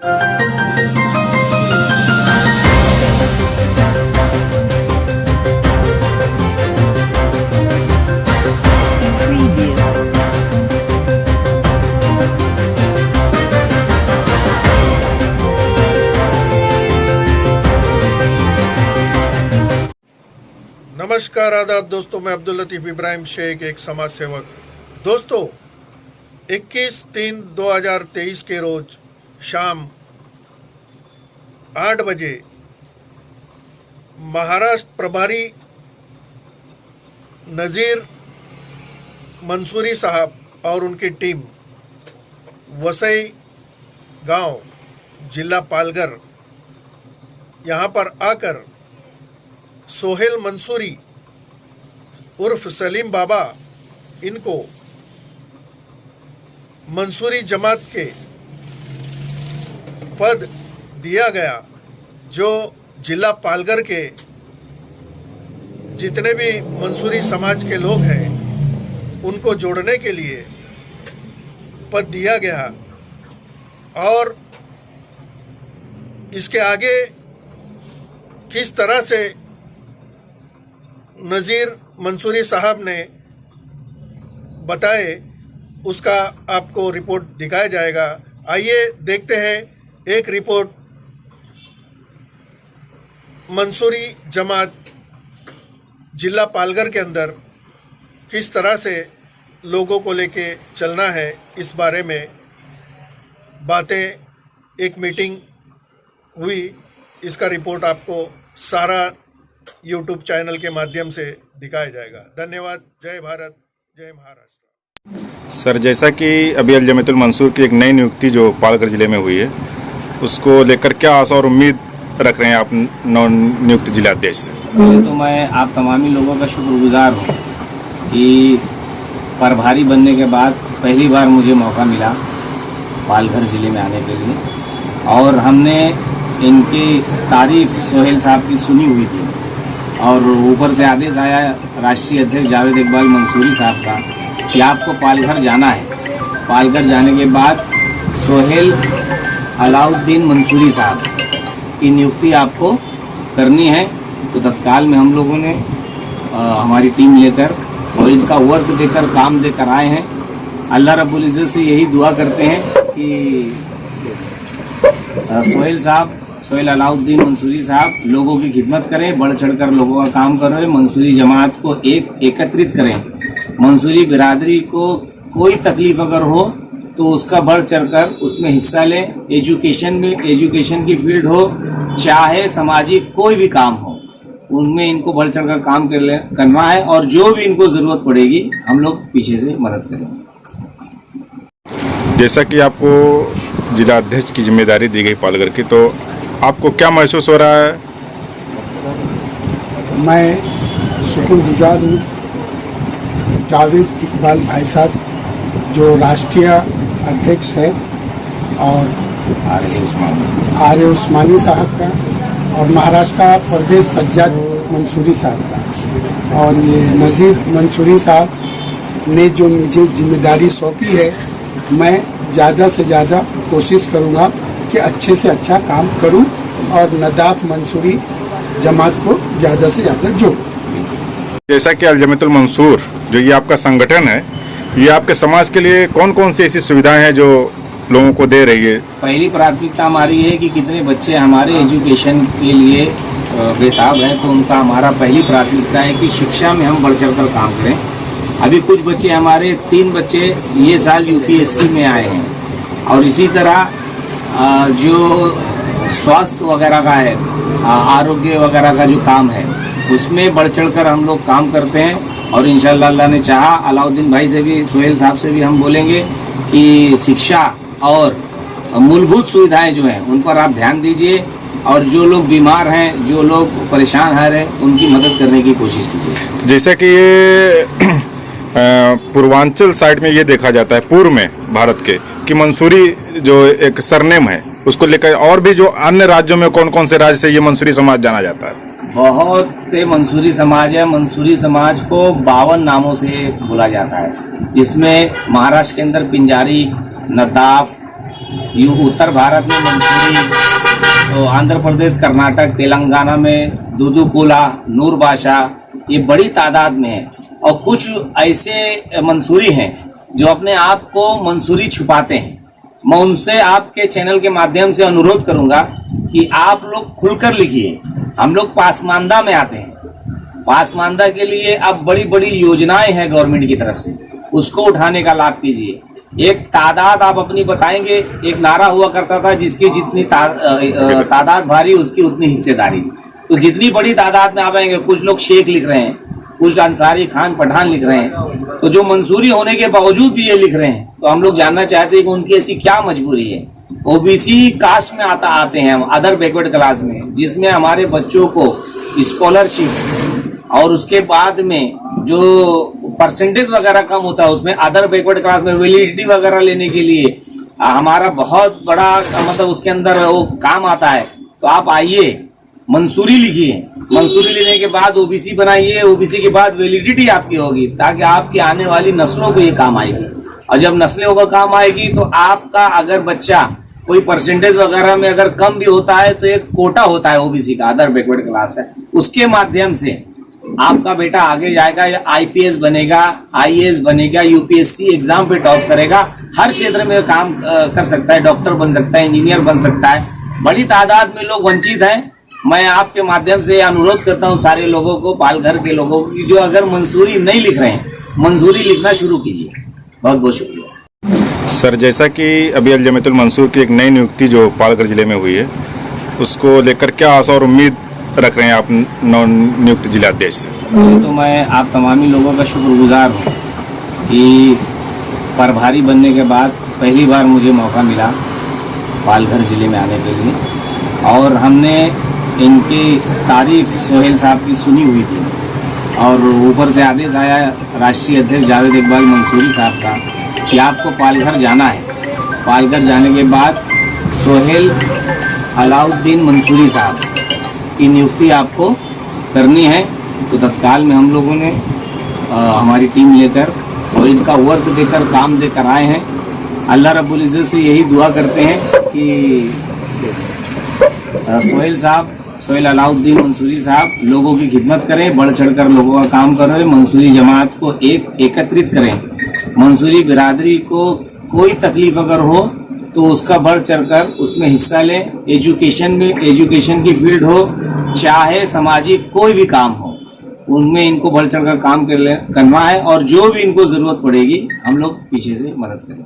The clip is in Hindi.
नमस्कार आदाब दोस्तों, मैं अब्दुल लतीफ इब्राहिम शेख, एक समाज सेवक। दोस्तों, 21/3/2023 के रोज शाम 8 बजे महाराष्ट्र प्रभारी नज़ीर मंसूरी साहब और उनकी टीम वसई गांव, जिला पालघर, यहां पर आकर सोहेल मंसूरी उर्फ सलीम बाबा, इनको मंसूरी जमात के पद दिया गया, जो जिला पालघर के जितने भी मंसूरी समाज के लोग हैं उनको जोड़ने के लिए पद दिया गया। और इसके आगे किस तरह से नज़ीर मंसूरी साहब ने बताए, उसका आपको रिपोर्ट दिखाया जाएगा। आइए देखते हैं एक रिपोर्ट मंसूरी जमात जिला पालघर के अंदर किस तरह से लोगों को लेके चलना है, इस बारे में बातें, एक मीटिंग हुई। इसका रिपोर्ट आपको सारा YouTube चैनल के माध्यम से दिखाया जाएगा। धन्यवाद। जय भारत, जय महाराष्ट्र। सर, जैसा कि अभी अल जमीयतुल मंसूर की एक नई नियुक्ति जो पालघर जिले में हुई है, उसको लेकर क्या आशा और उम्मीद रख रहे हैं आप नव नियुक्त जिलाध्यक्ष से? पहले तो मैं आप तमामी लोगों का शुक्रगुजार हूँ कि प्रभारी बनने के बाद पहली बार मुझे मौका मिला पालघर जिले में आने के लिए, और हमने इनकी तारीफ सोहेल साहब की सुनी हुई थी, और ऊपर से आदेश आया राष्ट्रीय अध्यक्ष जावेद इकबाल मंसूरी साहब का कि आपको पालघर जाना है। पालघर जाने के बाद सोहेल अलाउद्दीन मंसूरी साहब की नियुक्ति आपको करनी है। तो तत्काल में हम लोगों ने हमारी टीम लेकर और इनका वर्क देकर, काम देकर आए हैं। अल्लाह रब्बुल इज़्ज़त से यही दुआ करते हैं कि सोहेल अलाउद्दीन मंसूरी साहब लोगों की खिदमत करें, बढ़ चढ़कर लोगों का काम करें, मंसूरी जमात को एकत्रित करें। मंसूरी बिरादरी को कोई तकलीफ अगर हो तो उसका बढ़ चढ़कर उसमें हिस्सा लें। एजुकेशन की फील्ड हो, चाहे सामाजिक कोई भी काम हो, उनमें इनको बढ़ चढ़कर काम करना है, और जो भी इनको जरूरत पड़ेगी हम लोग पीछे से मदद करेंगे। जैसा कि आपको जिला अध्यक्ष की जिम्मेदारी दी गई पालघर की, तो आपको क्या महसूस हो रहा है? मैं शुक्रगुजार हूँ जावेद इकबाल भाई साहब, जो राष्ट्रीय अध्यक्ष है, और आर्य उस्मानी साहब का, और महाराष्ट्र प्रदेश सज्जाद मंसूरी साहब का, और ये नज़ीर मंसूरी साहब ने जो मुझे जिम्मेदारी सौंपी है, मैं ज़्यादा से ज़्यादा कोशिश करूँगा कि अच्छे से अच्छा काम करूं और नदाफ मंसूरी जमात को ज़्यादा से ज़्यादा जोड़ूं। जैसा कि अल जमीयतुल मंसूर जो ये आपका संगठन है, ये आपके समाज के लिए कौन कौन सी ऐसी सुविधाएं हैं जो लोगों को दे रही है? पहली प्राथमिकता हमारी है कि कितने बच्चे हमारे एजुकेशन के लिए बेताब हैं, तो उनका हमारा पहली प्राथमिकता है कि शिक्षा में हम बढ़ चढ़ कर काम करें। अभी कुछ बच्चे हमारे 3 बच्चे ये साल UPSC में आए हैं, और इसी तरह जो स्वास्थ्य वगैरह का है, आरोग्य वगैरह का जो काम है, उसमें बढ़ चढ़कर हम लोग काम करते हैं। और इंशाअल्लाह अल्लाह ने चाहा, अलाउद्दीन भाई से भी, सोहेल साहब से भी हम बोलेंगे कि शिक्षा और मूलभूत सुविधाएं जो हैं उन पर आप ध्यान दीजिए, और जो लोग बीमार हैं, जो लोग परेशान हैं, उनकी मदद करने की कोशिश कीजिए। जैसे कि ये पूर्वांचल साइड में ये देखा जाता है, पूर्व में भारत के, कि मंसूरी जो एक सरनेम है, उसको लेकर और भी जो अन्य राज्यों में कौन कौन से राज्य से ये मंसूरी समाज जाना जाता है? बहुत से मंसूरी समाज है। मंसूरी समाज को 52 नामों से बुला जाता है, जिसमें महाराष्ट्र के अंदर पिंजारी, नदाफ, ये उत्तर भारत में मंसूरी, तो आंध्र प्रदेश, कर्नाटक, तेलंगाना में दूदुकोला, नूरबाशा, ये बड़ी तादाद में है। और कुछ ऐसे मंसूरी हैं जो अपने आप को मंसूरी छुपाते हैं। मैं उनसे आपके चैनल के माध्यम से अनुरोध करूंगा कि आप लोग खुलकर लिखिए। हम लोग पासमानदा में आते हैं, पासमानदा के लिए अब बड़ी बड़ी योजनाएं हैं गवर्नमेंट की तरफ से, उसको उठाने का लाभ कीजिए। एक तादाद आप अपनी बताएंगे, एक नारा हुआ करता था जिसकी जितनी तादाद भारी उसकी उतनी हिस्सेदारी। तो जितनी बड़ी तादाद में आप आएंगे, कुछ लोग शेख लिख रहे हैं, कुछ अंसारी खान पठान लिख रहे हैं, तो जो मंसूरी होने के बावजूद भी ये लिख रहे हैं, तो हम लोग जानना चाहते हैं कि उनकी ऐसी क्या मजबूरी है। ओबीसी कास्ट में आते हैं हम, अदर बैकवर्ड क्लास में, जिसमें हमारे बच्चों को स्कॉलरशिप और उसके बाद में जो परसेंटेज वगैरह कम होता है, उसमें अदर बैकवर्ड क्लास में वैलिडिटी वगैरह लेने के लिए हमारा बहुत बड़ा मतलब उसके अंदर वो काम आता है। तो आप आइए, मंसूरी लिखिए, मंसूरी लेने के बाद ओबीसी बनाइए, ओबीसी के बाद वैलिडिटी आपकी होगी, ताकि आपकी आने वाली नस्लों को ये काम आएगी। और जब नस्लों को काम आएगी तो आपका अगर बच्चा कोई परसेंटेज वगैरह में अगर कम भी होता है तो एक कोटा होता है ओबीसी का, अदर बैकवर्ड क्लास है, उसके माध्यम से आपका बेटा आगे जाएगा, या आईपीएस बनेगा, आईएएस बनेगा, यूपीएससी एग्जाम पे टॉप करेगा, हर क्षेत्र में काम कर सकता है, डॉक्टर बन सकता है, इंजीनियर बन सकता है। बड़ी तादाद में लोग वंचित हैं। मैं आपके माध्यम से अनुरोध करता हूं सारे लोगों को, पालघर के लोगों को, जो अगर मंसूरी नहीं लिख रहे हैं, मंसूरी लिखना शुरू कीजिए। बहुत बहुत शुक्रिया सर। जैसा कि अभी अल जमीयतुल मंसूर की एक नई नियुक्ति जो पालघर जिले में हुई है, उसको लेकर क्या आशा और उम्मीद रख रहे हैं आप नव नियुक्त जिलाध्यक्ष से? तो मैं आप तमामी लोगों का शुक्रगुजार हूँ कि प्रभारी बनने के बाद पहली बार मुझे मौका मिला पालघर जिले में आने के लिए, और हमने इनकी तारीफ सोहेल साहब की सुनी हुई थी, और ऊपर से आदेश आया राष्ट्रीय अध्यक्ष जावेद इकबाल मंसूरी साहब का कि आपको पालघर जाना है। पालघर जाने के बाद सोहेल अलाउद्दीन मंसूरी साहब की नियुक्ति आपको करनी है। तो तत्काल में हम लोगों ने हमारी टीम लेकर और इनका वर्क देकर, काम देकर आए हैं। अल्लाह रब्बुल इज़्ज़त से यही दुआ करते हैं कि सोहेल अलाउद्दीन मंसूरी साहब लोगों की खिदमत करें, बढ़ चढ़कर लोगों का काम करें, मंसूरी जमात को एकत्रित करें। मंसूरी बिरादरी को कोई तकलीफ अगर हो तो उसका बढ़ चढ़कर उसमें हिस्सा लें। एजुकेशन में, एजुकेशन की फील्ड हो, चाहे सामाजिक कोई भी काम हो, उनमें इनको बढ़ चढ़कर काम करना है, और जो भी इनको जरूरत पड़ेगी हम लोग पीछे से मदद करें।